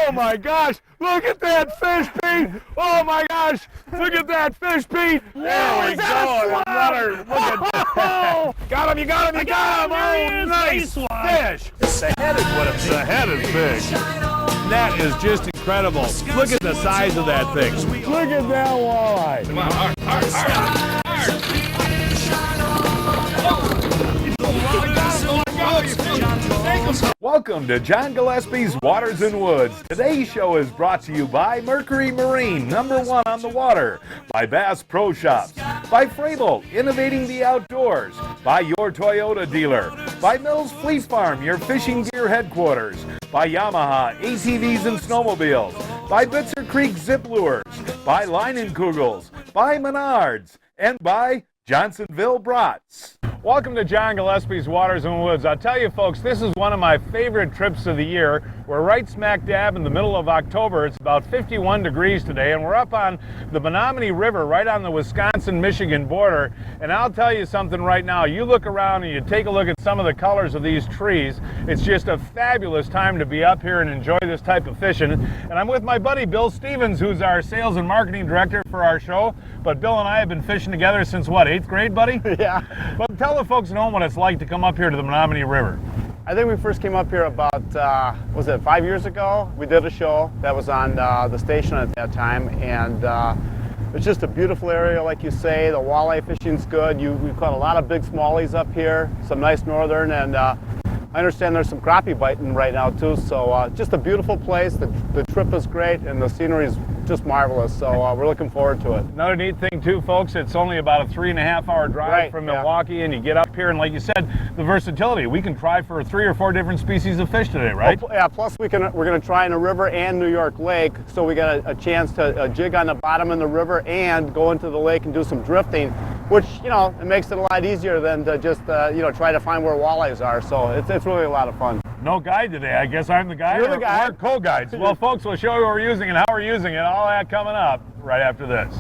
Oh my gosh, look at that fish, Pete. Oh my gosh, look at that fish, Pete. There we go. Another, look at that. Got him, you got him, you got him. Oh, nice fish. The head is what it is. The head is big. That is just incredible. Look at the size of that thing. Look at that walleye. Come on, hard. Welcome to John Gillespie's Waters and Woods. Today's show is brought to you by Mercury Marine, #1 on the water, by Bass Pro Shops, by Frable, innovating the outdoors, by your Toyota dealer, by Mills Fleet Farm, your fishing gear headquarters, by Yamaha, ATVs and snowmobiles, by Bitzer Creek Zip Lures, by Leinenkugels, by Menards, and by Johnsonville Brats. Welcome to John Gillespie's Waters and Woods. I'll tell you folks, this is one of my favorite trips of the year. We're right smack dab in the middle of October. It's about 51 degrees today, and we're up on the Menominee River right on the Wisconsin-Michigan border. And I'll tell you something right now. You look around and you take a look at some of the colors of these trees. It's just a fabulous time to be up here and enjoy this type of fishing. And I'm with my buddy Bill Stevens, who's our sales and marketing director for our show. But Bill and I have been fishing together since what, 8th grade, buddy? Yeah. Well, tell the folks at home what it's like to come up here to the Menominee River. I think we first came up here about, was it 5 years ago? We did a show that was on the station at that time, and it's just a beautiful area, like you say. The walleye fishing's good. We've caught a lot of big smallies up here, some nice northern, and I understand there's some crappie biting right now too, so just a beautiful place. The trip is great, and the scenery is just marvelous, so we're looking forward to it. Another neat thing too, folks, it's only about a 3.5-hour drive from Milwaukee, and you get up here, and like you said, the versatility. We can try for 3 or 4 different species of fish today, right? Oh, yeah, plus we're going to try in the river and New York Lake, so we got a chance to jig on the bottom in the river and go into the lake and do some drifting, which, you know, it makes it a lot easier than to just, try to find where walleyes are, so it's really a lot of fun. No guide today. I guess I'm the guide. You're the guide. We're co-guides. Well, folks, we'll show you what we're using and how we're using it. All that coming up right after this.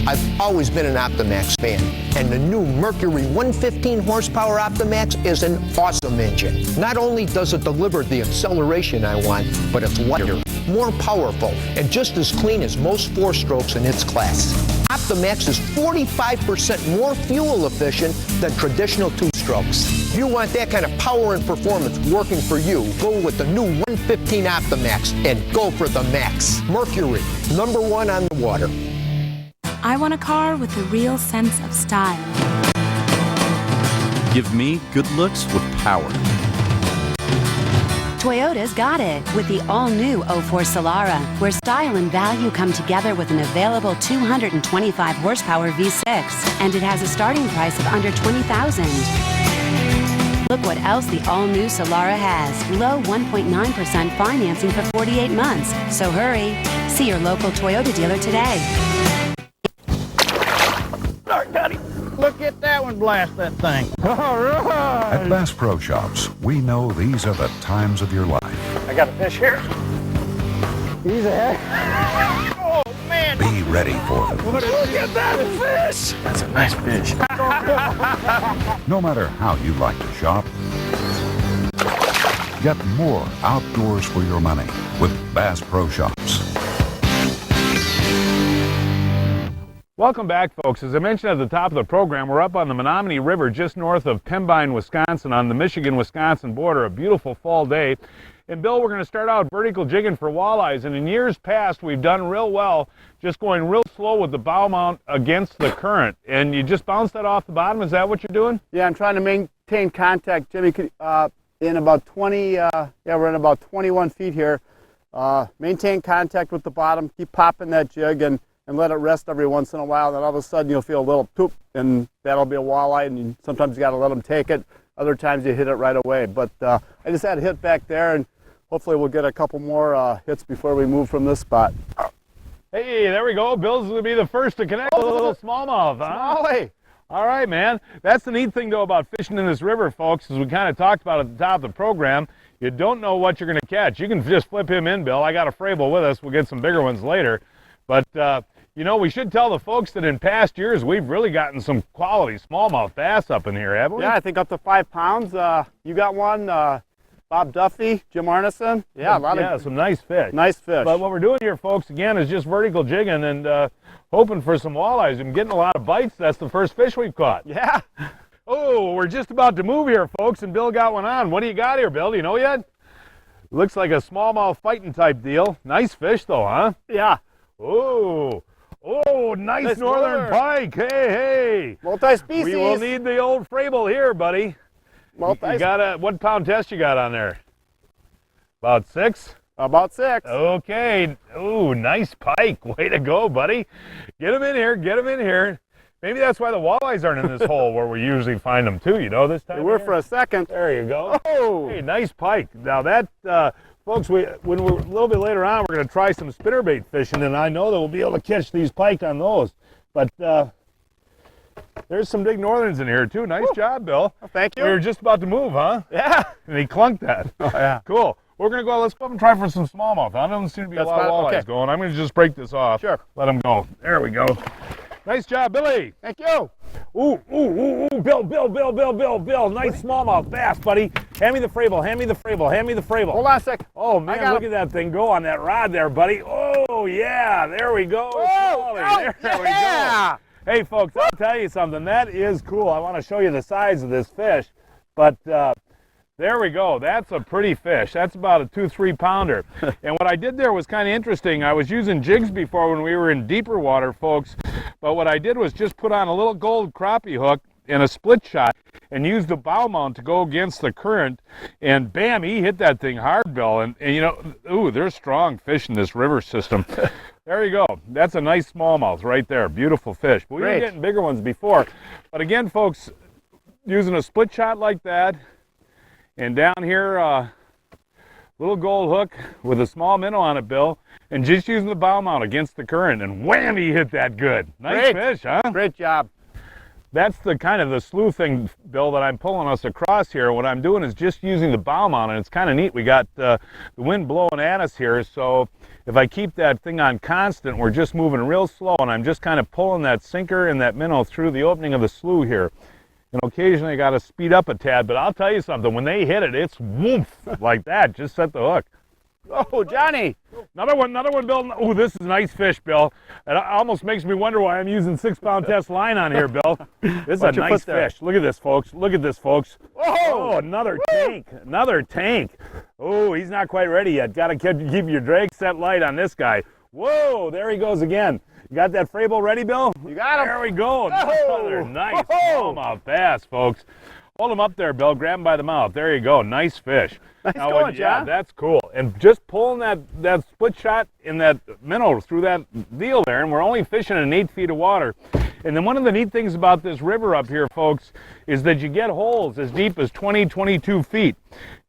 I've always been an Optimax fan, and the new Mercury 115 horsepower Optimax is an awesome engine. Not only does it deliver the acceleration I want, but it's lighter, more powerful, and just as clean as most 4-strokes in its class. Optimax is 45% more fuel efficient than traditional 2-strokes. If you want that kind of power and performance working for you, go with the new 115 Optimax and go for the max. Mercury, #1 on the water. I want a car with a real sense of style. Give me good looks with power. Toyota's got it with the all-new 04 Solara, where style and value come together with an available 225 horsepower V6, and it has a starting price of under $20,000. Look what else the all-new Solara has. Low 1.9% financing for 48 months. So hurry. See your local Toyota dealer today. Look at that one blast that thing. All right. At Bass Pro Shops, we know these are the times of your life. I got a fish here. He's ahead. Oh, man. Be ready for them. Look at that fish. That's a nice fish. No matter how you like to shop, get more outdoors for your money with Bass Pro Shops. Welcome back, folks. As I mentioned at the top of the program, we're up on the Menominee River just north of Pembine, Wisconsin, on the Michigan-Wisconsin border. A beautiful fall day. And Bill, we're going to start out vertical jigging for walleyes. And in years past, we've done real well just going real slow with the bow mount against the current. And you just bounce that off the bottom. Is that what you're doing? Yeah, I'm trying to maintain contact, Jimmy. In about 20, we're in about 21 feet here. Maintain contact with the bottom. Keep popping that jig and let it rest every once in a while. Then all of a sudden you'll feel a little poop, and that'll be a walleye. And sometimes you got to let them take it. Other times you hit it right away. But I just had a hit back there, and hopefully we'll get a couple more hits before we move from this spot. Hey, there we go. Bill's going to be the first to connect with a little smallmouth, huh? Smallie. All right, man. That's the neat thing, though, about fishing in this river, folks, as we kind of talked about at the top of the program. You don't know what you're going to catch. You can just flip him in, Bill. I got a Frable with us. We'll get some bigger ones later. But, you know, we should tell the folks that in past years, we've really gotten some quality smallmouth bass up in here, haven't we? Yeah, I think up to 5 pounds. You got one, Bob Duffy, Jim Arneson. Yeah, some nice fish. Nice fish. But what we're doing here, folks, again, is just vertical jigging and hoping for some walleyes. I'm getting a lot of bites. That's the first fish we've caught. Yeah. Oh, we're just about to move here, folks, and Bill got one on. What do you got here, Bill? Do you know yet? Looks like a smallmouth fighting type deal. Nice fish, though, huh? Yeah. Oh, nice northern pike. Hey. Multi-species. We will need the old Frable here, buddy. You got what pound test you got on there? About 6? About 6. Okay. Oh, nice pike. Way to go, buddy. Get him in here. Get him in here. Maybe that's why the walleyes aren't in this hole where we usually find them too, you know, this time. They were for a second. There you go. Oh. Hey, nice pike. Now that, folks, when we're a little bit later on, we're going to try some spinnerbait fishing, and I know that we'll be able to catch these pike on those. But there's some big northerns in here too. Nice job, Bill. Well, thank you. We were just about to move, huh? Yeah. And he clunked that. Oh, yeah. Cool. We're going to go, let's go up and try for some smallmouth. I don't seem to be a lot of walleyes going. I'm going to just break this off. Sure. Let them go. There we go. Nice job, Billy. Thank you. Ooh, Bill. Nice smallmouth bass, buddy. Hand me the Frable. Hand me the Frable. Hold on a sec. Oh, man, look at that thing go on that rod there, buddy. Oh, yeah. There we go. There we go. Hey, folks, I'll tell you something. That is cool. I want to show you the size of this fish. But there we go. That's a pretty fish. That's about a 2-3 pounder. And what I did there was kind of interesting. I was using jigs before when we were in deeper water, folks. But what I did was just put on a little gold crappie hook and a split shot and used the bow mount to go against the current. And bam, he hit that thing hard, Bill. And you know, ooh, there's strong fish in this river system. There you go. That's a nice smallmouth right there. Beautiful fish. But we were getting bigger ones before. But again, folks, using a split shot like that, and down here, little gold hook with a small minnow on it, Bill, and just using the bow mount against the current, and wham, he hit that good. Nice fish, huh? Great job. That's the kind of the slew thing, Bill, that I'm pulling us across here. What I'm doing is just using the bow mount, and it's kind of neat. We got the wind blowing at us here, so if I keep that thing on constant, we're just moving real slow, and I'm just kind of pulling that sinker and that minnow through the opening of the slough here. And occasionally I got to speed up a tad, but I'll tell you something, when they hit it, it's woof, like that. Just set the hook. Oh, Johnny. Another one, Bill. Oh, this is a nice fish, Bill. It almost makes me wonder why I'm using 6-pound test line on here, Bill. This is a nice fish. Look at this, folks. Look at this, folks. Oh, another tank. Another tank. Oh, he's not quite ready yet. Got to keep your drag set light on this guy. Whoa, there he goes again. You got that Frable ready, Bill? You got him. There we go. Another nice smallmouth bass, folks. Hold him up there, Bill. Grab him by the mouth. There you go. Nice fish. Nice going, John. Yeah, that's cool. And just pulling that split shot in that minnow through that deal there, and we're only fishing in 8 feet of water. And then one of the neat things about this river up here, folks, is that you get holes as deep as 20, 22 feet.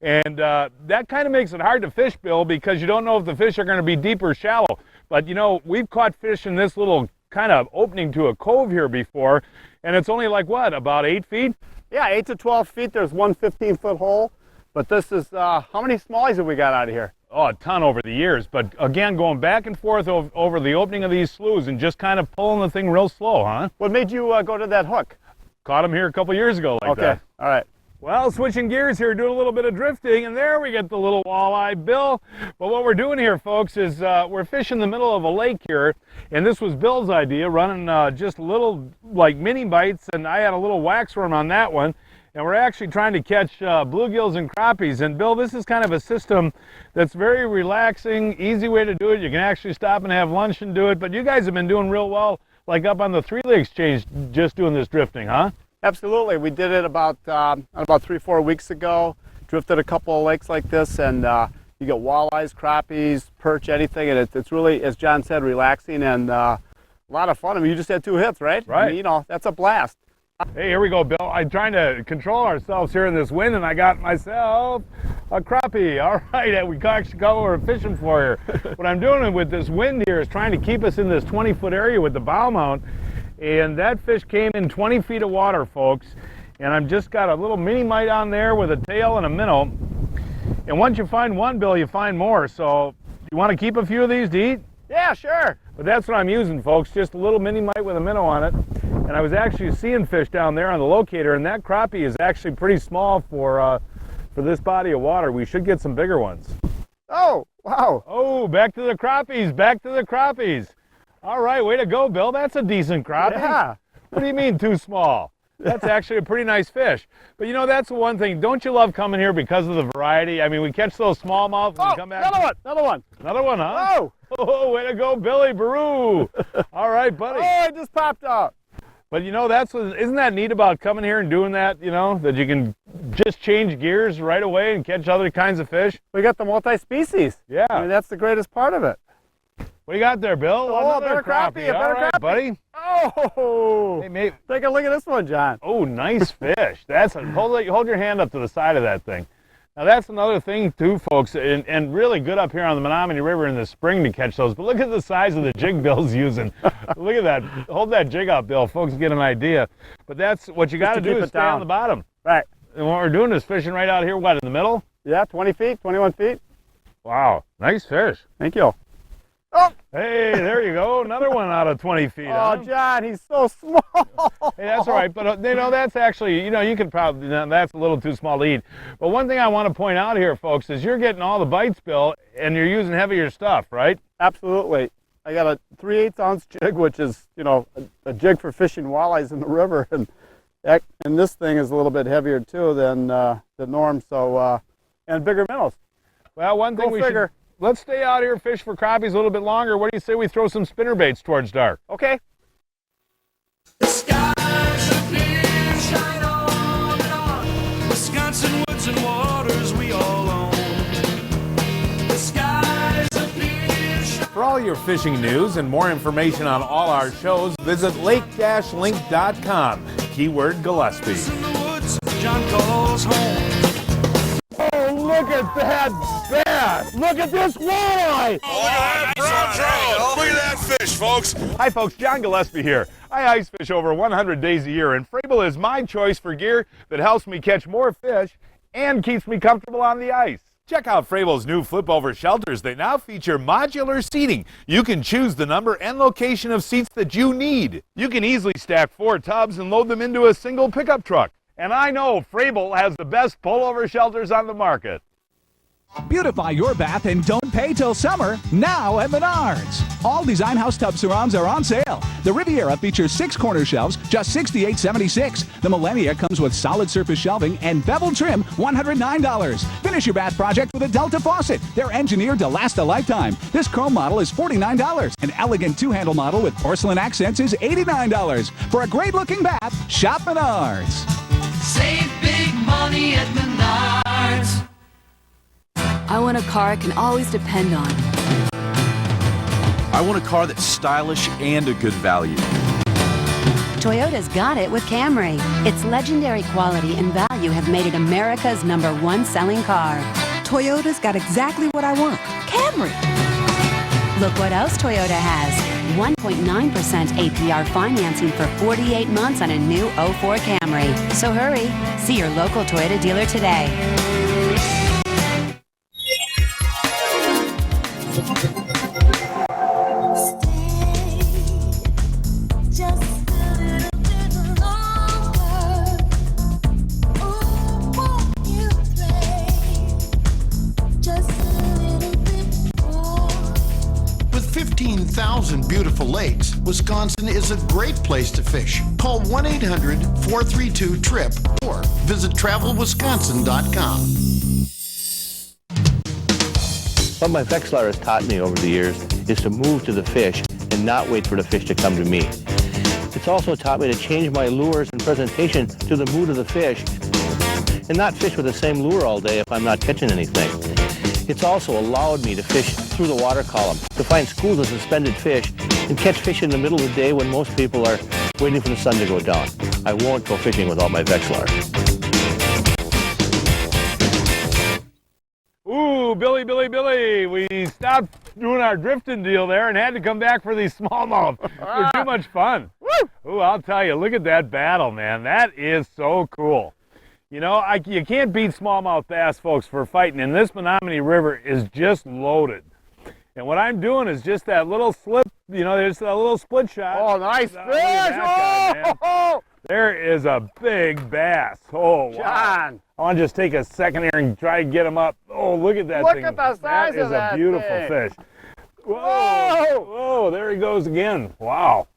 And that kind of makes it hard to fish, Bill, because you don't know if the fish are going to be deep or shallow. But, you know, we've caught fish in this little kind of opening to a cove here before, and it's only like, what, about 8 feet? Yeah, 8 to 12 feet. There's one 15-foot hole. But this is, how many smallies have we got out of here? Oh, a ton over the years. But again, going back and forth over the opening of these sloughs and just kind of pulling the thing real slow, huh? What made you go to that hook? Caught him here a couple years ago like that. Okay, all right. Well, switching gears here, doing a little bit of drifting, and there we get the little walleye, Bill. But what we're doing here, folks, is we're fishing the middle of a lake here, and this was Bill's idea, running just little, like, mini bites, and I had a little wax worm on that one, and we're actually trying to catch bluegills and crappies. And, Bill, this is kind of a system that's very relaxing, easy way to do it. You can actually stop and have lunch and do it, but you guys have been doing real well, like up on the Three Lakes Exchange, just doing this drifting, huh? Absolutely. We did it about 3-4 weeks ago. Drifted a couple of lakes like this, and you get walleyes, crappies, perch, anything, and it's really, as John said, relaxing and a lot of fun. I mean, you just had 2 hits, right? Right. I mean, you know, that's a blast. Hey, here we go, Bill. I'm trying to control ourselves here in this wind, and I got myself a crappie. All right, we actually got what we're fishing for here. What I'm doing with this wind here is trying to keep us in this 20-foot area with the bow mount, and that fish came in 20 feet of water, folks. And I've just got a little mini mite on there with a tail and a minnow. And once you find one, Bill, you find more. So you want to keep a few of these to eat? Yeah, sure. But that's what I'm using, folks, just a little mini mite with a minnow on it. And I was actually seeing fish down there on the locator, and that crappie is actually pretty small for this body of water. We should get some bigger ones. Oh, wow. Oh, back to the crappies, back to the crappies. All right, way to go, Bill. That's a decent crappie. Yeah. What do you mean too small? That's actually a pretty nice fish. But you know, that's the one thing. Don't you love coming here because of the variety? I mean, we catch those smallmouth and we come back. Another one. Another one, huh? Oh. Oh, way to go, Billy Baru. All right, buddy. Oh, it just popped out. But you know, isn't that neat about coming here and doing that, you know, that you can just change gears right away and catch other kinds of fish? We got the multi-species. Yeah. I mean, that's the greatest part of it. What do you got there, Bill? Oh, Another a better crappie, All right, crappie. buddy. Oh. Hey, mate. Take a look at this one, John. Oh, nice fish. Hold your hand up to the side of that thing. Now that's another thing too, folks, and really good up here on the Menominee River in the spring to catch those. But look at the size of the jig Bill's using. Look at that. Hold that jig up, Bill. Folks get an idea. But that's what you got to do is stay on the bottom. Right. And what we're doing is fishing right out here, what, in the middle? Yeah, 20 feet, 21 feet. Wow, nice fish. Thank you. Oh. Hey, there you go. Another one out of 20 feet. Oh, huh? John, he's so small. Hey, that's all right. But, you know, that's actually, you know, you could probably, that's a little too small to eat. But one thing I want to point out here, folks, is you're getting all the bites, Bill, and you're using heavier stuff, right? Absolutely. I got a 3/8-ounce jig, which is, you know, a jig for fishing walleyes in the river. And this thing is a little bit heavier, too, than the norm. So, and bigger minnows. Well, one thing let's stay out here, fish for crappies a little bit longer. What do you say we throw some spinner baits towards dark? Okay. The skies are clear, shine on and on. Wisconsin woods and waters we all own. The skies are clear, shine. For all your fishing news and more information on all our shows, visit lake-link.com. Keyword Gillespie. In the woods, John calls home. Oh, look at that bass! Look at this walleye! Look at that fish, folks. Hi, folks. John Gillespie here. I ice fish over 100 days a year, and Frable is my choice for gear that helps me catch more fish and keeps me comfortable on the ice. Check out Frable's new flip-over shelters. They now feature modular seating. You can choose the number and location of seats that you need. You can easily stack 4 tubs and load them into a single pickup truck. And I know Frable has the best pullover shelters on the market. Beautify your bath and don't pay till summer, now at Menards. All Design House tub surrounds are on sale. The Riviera features 6 corner shelves, just $68.76. The Millennia comes with solid surface shelving and bevel trim, $109. Finish your bath project with a Delta faucet. They're engineered to last a lifetime. This chrome model is $49. An elegant 2-handle model with porcelain accents is $89. For a great-looking bath, shop Menards. Save big money at Menards. I want a car I can always depend on. I want a car that's stylish and a good value. Toyota's got it with Camry. Its legendary quality and value have made it America's #1 selling car. Toyota's got exactly what I want. Camry. Look what else Toyota has. 1.9% APR financing for 48 months on a new 04 Camry. So hurry, see your local Toyota dealer today. With 15,000 beautiful lakes, Wisconsin is a great place to fish. Call 1-800-432-TRIP or visit travelwisconsin.com. What my Vexlar has taught me over the years is to move to the fish and not wait for the fish to come to me. It's also taught me to change my lures and presentation to the mood of the fish and not fish with the same lure all day if I'm not catching anything. It's also allowed me to fish through the water column, to find schools of suspended fish and catch fish in the middle of the day when most people are waiting for the sun to go down. I won't go fishing without my Vexilar. Ooh, Billy, we stopped doing our drifting deal there and had to come back for these smallmouth. They're too much fun. Ooh, I'll tell you, look at that battle, man. That is so cool. You know, you can't beat smallmouth bass, folks, for fighting, and this Menominee River is just loaded. And what I'm doing is just that little slip, you know, there's a little split shot. Oh, nice fish! Guy, there is a big bass. Oh, wow. John! I want to just take a second here and try to get him up. Oh, look at that thing. Look at the size of that That is a beautiful fish. Whoa! Whoa, there he goes again. Wow.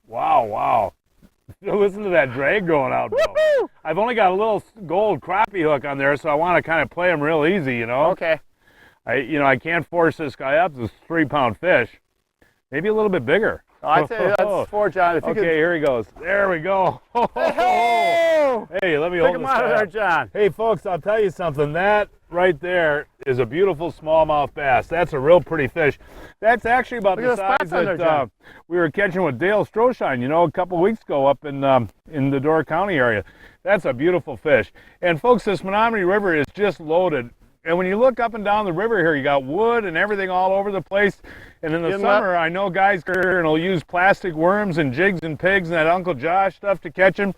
Listen to that drag going out, Bill. I've only got a little gold crappie hook on there, so I want to kind of play him real easy, you know? Okay. I can't force this guy up. This is a 3-pound fish. Maybe a little bit bigger. Oh, I'd say that's 4, John. If you okay, here he goes. There we go. Hey, let me hold him this out of guy there, up. John. Hey, folks, I'll tell you something. That right there is a beautiful smallmouth bass. That's a real pretty fish. That's actually about the size that we were catching with Dale Stroshine, you know, a couple weeks ago up in the Door County area. That's a beautiful fish. And, folks, this Menominee River is just loaded. And when you look up and down the river here, you got wood and everything all over the place. And in the summer, I know guys will use plastic worms and jigs and pigs and that Uncle Josh stuff to catch them.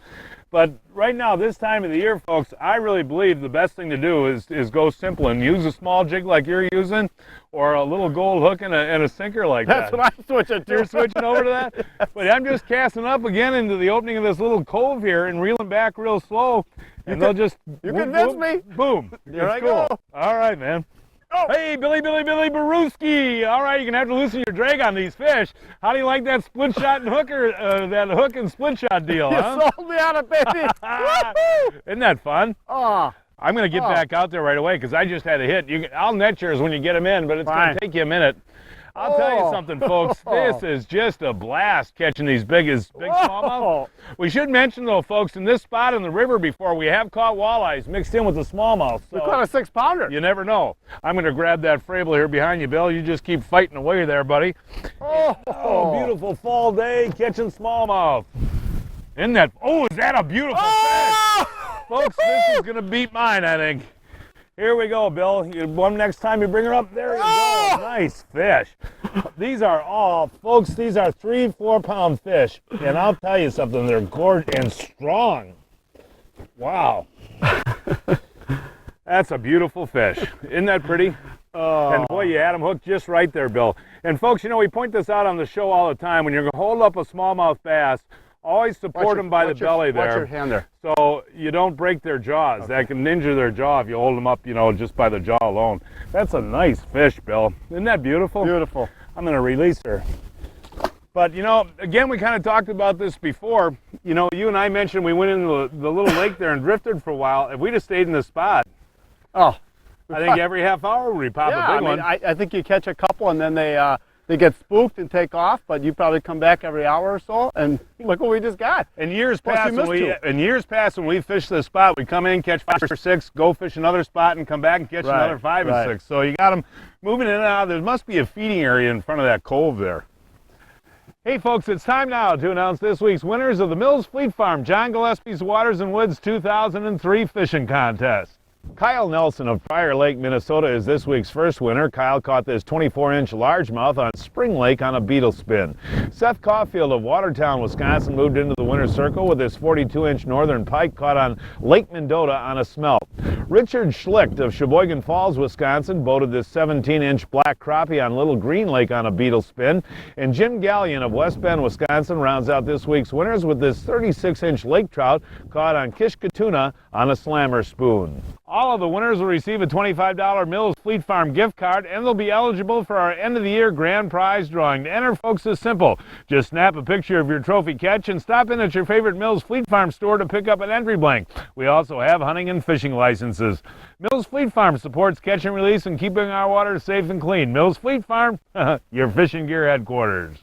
But right now, this time of the year, folks, I really believe the best thing to do is go simple and use a small jig like you're using, or a little gold hook and a sinker like that. That's what I'm switching to. You're switching over to that? But I'm just casting up again into the opening of this little cove here and reeling back real slow. And they'll just... You convinced me. Boom. Here I go. go. All right, man. Oh. Hey, Billy Baruski. All right, you're going to have to loosen your drag on these fish. How do you like that split shot and hooker, that hook and split shot deal, You huh? sold me on it, baby. Isn't that fun? Oh. I'm going to get back out there right away because I just had a hit. I'll net yours when you get them in, but it's going to take you a minute. I'll tell you something, folks. This is just a blast catching these big smallmouth. We should mention, though, folks, in this spot in the river before, we have caught walleyes mixed in with the smallmouth. So we caught a 6-pounder. You never know. I'm going to grab that Frable here behind you, Bill. You just keep fighting away there, buddy. Oh, beautiful fall day catching smallmouth. Isn't that? Oh, is that a beautiful fish? Folks, this is going to beat mine, I think. Here we go, Bill. One next time you bring her up, there you go. Nice fish. These are all, folks, these are 3-4 pound fish. And I'll tell you something, they're gorgeous and strong. Wow. That's a beautiful fish. Isn't that pretty? And boy, you had them hooked just right there, Bill. And folks, you know, we point this out on the show all the time. When you're going to hold up a smallmouth bass, always support them by the belly there. Watch your hand there. So you don't break their jaws. That can injure their jaw if you hold them up, you know, just by the jaw alone. That's a nice fish, Bill. Isn't that beautiful? Beautiful. I'm going to release her. But, you know, again, we kind of talked about this before. You know, you and I mentioned we went into the little lake there and drifted for a while. If we just stayed in the spot, I think every half hour we pop a big one. I think you catch a couple and then they get spooked and take off, but you probably come back every hour or so, and look what we just got. In years past, when we fished this spot, we come in, catch 5 or 6, go fish another spot, and come back and catch another 5 or 6. So you got them moving in and out. There must be a feeding area in front of that cove there. Hey, folks, it's time now to announce this week's winners of the Mills Fleet Farm John Gillespie's Waters and Woods 2003 Fishing Contest. Kyle Nelson of Prior Lake, Minnesota is this week's first winner. Kyle caught this 24-inch largemouth on Spring Lake on a beetle spin. Seth Caulfield of Watertown, Wisconsin moved into the winner's circle with his 42-inch northern pike caught on Lake Mendota on a smelt. Richard Schlicht of Sheboygan Falls, Wisconsin boated this 17-inch black crappie on Little Green Lake on a beetle spin. And Jim Gallion of West Bend, Wisconsin rounds out this week's winners with this 36-inch lake trout caught on Kishkatuna on a slammer spoon. All of the winners will receive a $25 Mills Fleet Farm gift card, and they'll be eligible for our end-of-the-year grand prize drawing. To enter, folks, is simple. Just snap a picture of your trophy catch and stop in at your favorite Mills Fleet Farm store to pick up an entry blank. We also have hunting and fishing licenses. Mills Fleet Farm supports catch and release and keeping our waters safe and clean. Mills Fleet Farm, your fishing gear headquarters.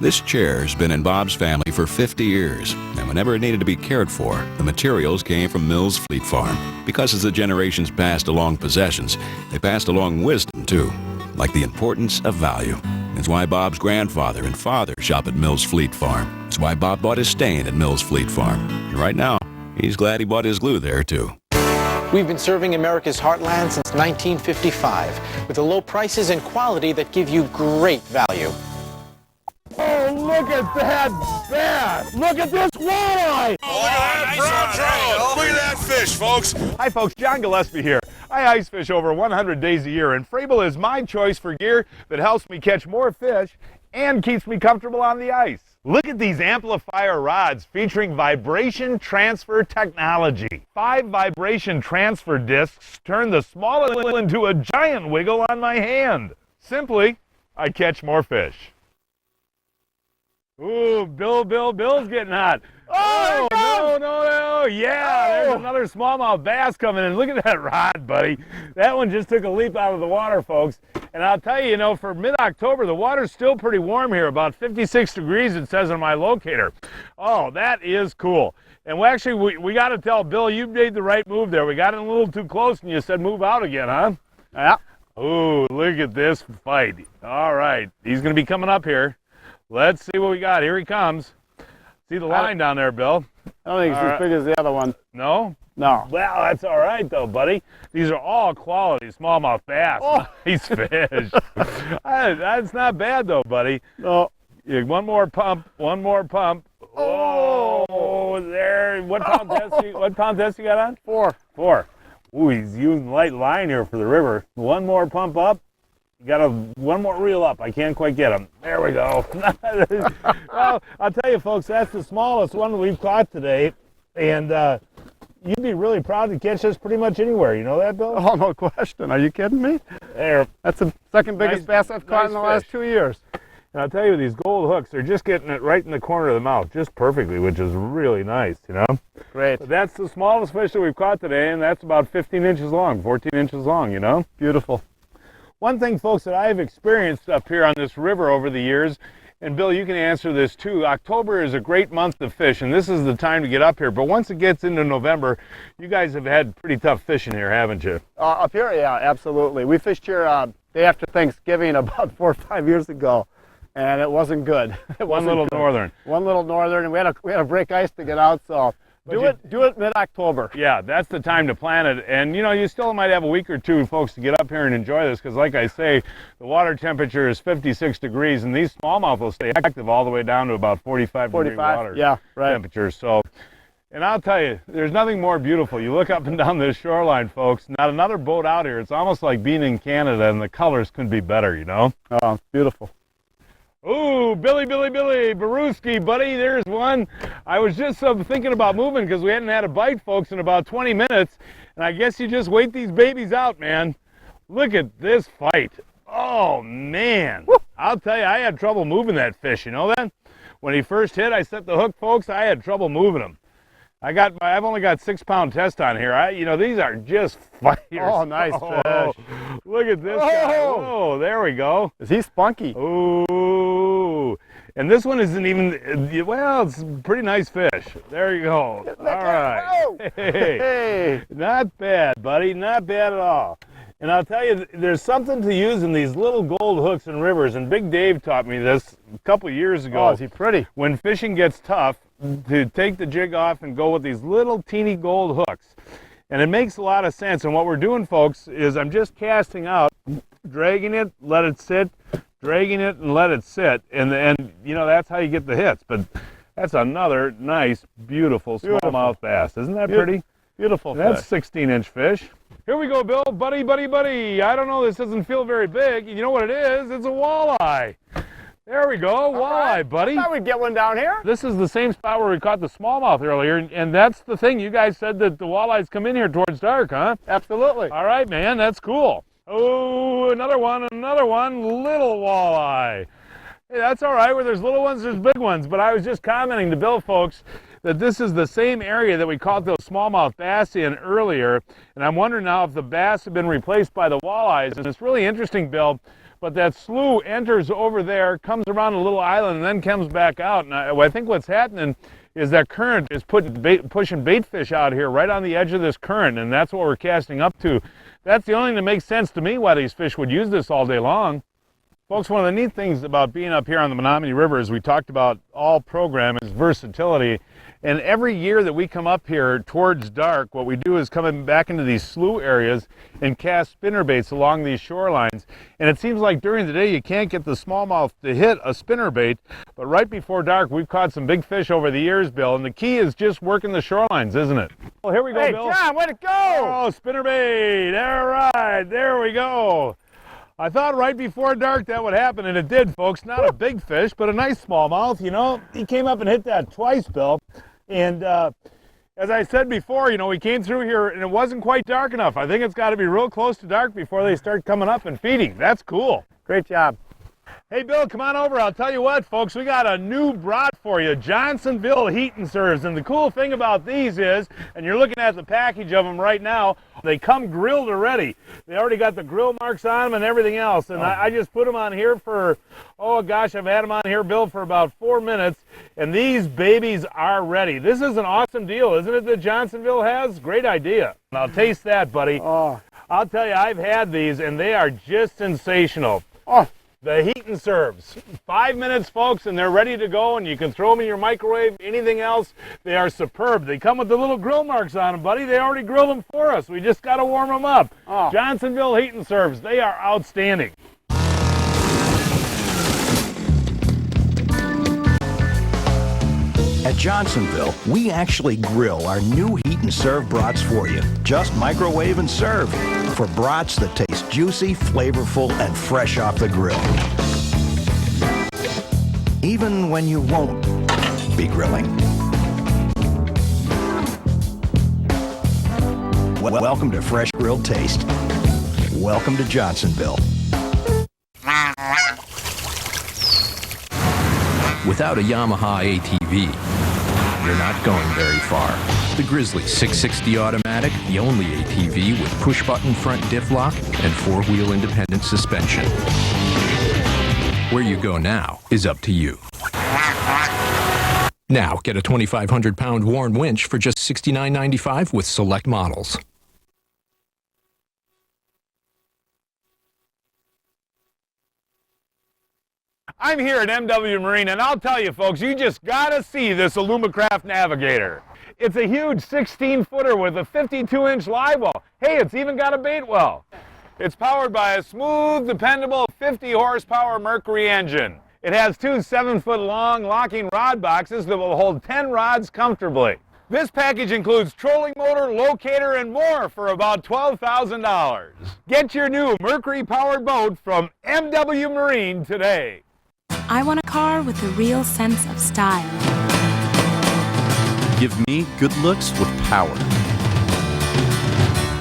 This chair has been in Bob's family for 50 years, and whenever it needed to be cared for, the materials came from Mills Fleet Farm. Because as the generations passed along possessions, they passed along wisdom too, like the importance of value. It's why Bob's grandfather and father shop at Mills Fleet Farm. So That's why Bob bought his stand at Mills Fleet Farm. And right now, he's glad he bought his glue there, too. We've been serving America's heartland since 1955 with the low prices and quality that give you great value. Oh, look at that bass! Look at this walleye! Oh, look at that Look at that fish, folks. Hi folks, John Gillespie here. I ice fish over 100 days a year, and Frabill is my choice for gear that helps me catch more fish and keeps me comfortable on the ice. Look at these amplifier rods featuring vibration transfer technology. 5 vibration transfer discs turn the smallest into a giant wiggle on my hand. Simply, I catch more fish. Ooh, Bill's getting hot. Oh, no. Yeah, there's another smallmouth bass coming in. Look at that rod, buddy. That one just took a leap out of the water, folks. And I'll tell you, for mid-October, the water's still pretty warm here, about 56 degrees, it says on my locator. Oh, that is cool. And we got to tell Bill, you made the right move there. We got in a little too close, and you said move out again, huh? Yeah. Ooh, look at this fight. All right, he's going to be coming up here. Let's see what we got. Here he comes. See the line down there, Bill? I don't think it's as big as the other one. No? No. Well, that's all right, though, buddy. These are all quality smallmouth bass. Oh. Nice fish. That's not bad, though, buddy. No. One more pump. Oh, there. What pound test you got on? 4. 4. Ooh, he's using light line here for the river. One more pump up. One more reel up. I can't quite get him. There we go. Well, I'll tell you, folks, that's the smallest one we've caught today. And you'd be really proud to catch this pretty much anywhere. You know that, Bill? Oh, no question. Are you kidding me? There. That's the second biggest bass I've caught in the last 2 years. And I'll tell you, these gold hooks, they're just getting it right in the corner of the mouth just perfectly, which is really nice, Great. But that's the smallest fish that we've caught today, and that's about 15 inches long, 14 inches long, Beautiful. One thing, folks, that I've experienced up here on this river over the years, and Bill, you can answer this too, October is a great month to fish, and this is the time to get up here. But once it gets into November, you guys have had pretty tough fishing here, haven't you? Up here, yeah, absolutely. We fished here day after Thanksgiving about 4 or 5 years ago, and it wasn't good. One little northern, and we had to break ice to get out, so... Do it mid-October. Yeah, that's the time to plan it. And, you still might have a week or two, folks, to get up here and enjoy this because, like I say, the water temperature is 56 degrees, and these smallmouth will stay active all the way down to about 45 degree water temperature. So, and I'll tell you, there's nothing more beautiful. You look up and down this shoreline, folks, not another boat out here. It's almost like being in Canada, and the colors couldn't be better, Oh, it's beautiful. Ooh, Billy, Baruski, buddy, there's one. I was just thinking about moving because we hadn't had a bite, folks, in about 20 minutes, and I guess you just wait these babies out, man. Look at this fight. Oh, man. Woo. I'll tell you, I had trouble moving that fish, you know that? When he first hit, I set the hook, folks, I had trouble moving him. I've only got 6-pound test on here. These are just fighters. Oh, nice fish. Look at this guy. Oh, there we go. Is he spunky? Ooh. And this one isn't even, well, it's a pretty nice fish. There you go. All right. Hey. Not bad, buddy. Not bad at all. And I'll tell you, there's something to using these little gold hooks in rivers. And Big Dave taught me this a couple years ago. Oh, is he pretty? When fishing gets tough, to take the jig off and go with these little teeny gold hooks. And it makes a lot of sense. And what we're doing, folks, is I'm just casting out, dragging it, let it sit, dragging it and let it sit. And that's how you get the hits. But that's another nice, beautiful smallmouth bass. Isn't that pretty? Beautiful fish. That's 16-inch fish. Here we go, Bill. Buddy. I don't know, this doesn't feel very big. You know what it is? It's a walleye. There we go, walleye, buddy. I thought we'd get one down here. This is the same spot where we caught the smallmouth earlier, and that's the thing. You guys said that the walleyes come in here towards dark, huh? Absolutely. All right, man, that's cool. Oh, another one, little walleye. Hey, that's all right. Where there's little ones, there's big ones. But I was just commenting to Bill, folks, that this is the same area that we caught those smallmouth bass in earlier, and I'm wondering now if the bass have been replaced by the walleyes. And it's really interesting, Bill. But that slough enters over there, comes around a little island, and then comes back out. And I think what's happening is that current is pushing bait fish out here right on the edge of this current, and that's what we're casting up to. That's the only thing that makes sense to me why these fish would use this all day long. Folks, one of the neat things about being up here on the Menominee River, as we talked about all program, is versatility. And every year that we come up here towards dark, what we do is come back into these slough areas and cast spinnerbaits along these shorelines. And it seems like during the day you can't get the smallmouth to hit a spinnerbait, but right before dark we've caught some big fish over the years, Bill, and the key is just working the shorelines, isn't it? Well, here we go, Bill. Hey, John, way to go! Oh, spinnerbait! All right, there we go. I thought right before dark that would happen, and it did, folks. Not a big fish, but a nice smallmouth, you know. He came up and hit that twice, Bill. And as I said before, you know, we came through here and it wasn't quite dark enough. I think it's got to be real close to dark before they start coming up and feeding. That's cool. Great job. Hey, Bill, come on over. I'll tell you what, folks, we got a new brat for you, Johnsonville Heat and Serves. And the cool thing about these is, and you're looking at the package of them right now, they come grilled already. They already got the grill marks on them and everything else. And I just put them on here for, oh gosh, I've had them on here, Bill, for about 4 minutes. And these babies are ready. This is an awesome deal, isn't it, that Johnsonville has? Great idea. Now taste that, buddy. Oh. I'll tell you, I've had these and they are just sensational. Oh. The Heat and Serves. 5 minutes, folks, and they're ready to go, and you can throw them in your microwave, anything else. They are superb. They come with the little grill marks on them, buddy. They already grilled them for us. We just got to warm them up. Oh. Johnsonville Heat and Serves. They are outstanding. At Johnsonville, we actually grill our new Heat and Serve brats for you. Just microwave and serve. For brats that taste juicy, flavorful, and fresh off the grill. Even when you won't be grilling. Welcome to Fresh Grilled Taste. Welcome to Johnsonville. Without a Yamaha ATV, you're not going very far. The Grizzly 660 Automatic, the only ATV with push-button front diff lock and four-wheel independent suspension. Where you go now is up to you. Now, get a 2,500-pound Warn winch for just $69.95 with select models. I'm here at MW Marine, and I'll tell you, folks, you just got to see this Alumacraft Navigator. It's a huge 16-footer with a 52-inch live well. Hey, it's even got a bait well. It's powered by a smooth, dependable 50-horsepower Mercury engine. It has two 7-foot-long locking rod boxes that will hold 10 rods comfortably. This package includes trolling motor, locator, and more for about $12,000. Get your new Mercury-powered boat from MW Marine today. I want a car with a real sense of style. Give me good looks with power.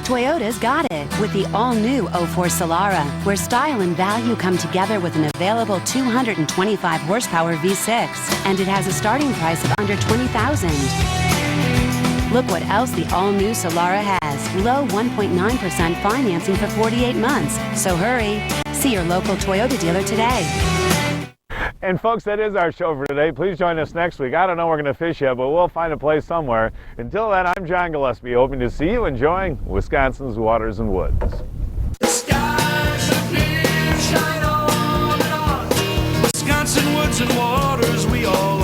Toyota's got it with the all-new 04 Solara, where style and value come together with an available 225 horsepower V6, and it has a starting price of under $20,000. Look what else the all-new Solara has. Low 1.9% financing for 48 months. So hurry. See your local Toyota dealer today. And folks, that is our show for today. Please join us next week. I don't know where we're going to fish yet, but we'll find a place somewhere. Until then, I'm John Gillespie, hoping to see you enjoying Wisconsin's waters and woods. The skies are clear, shine on and on. Wisconsin woods and waters, we all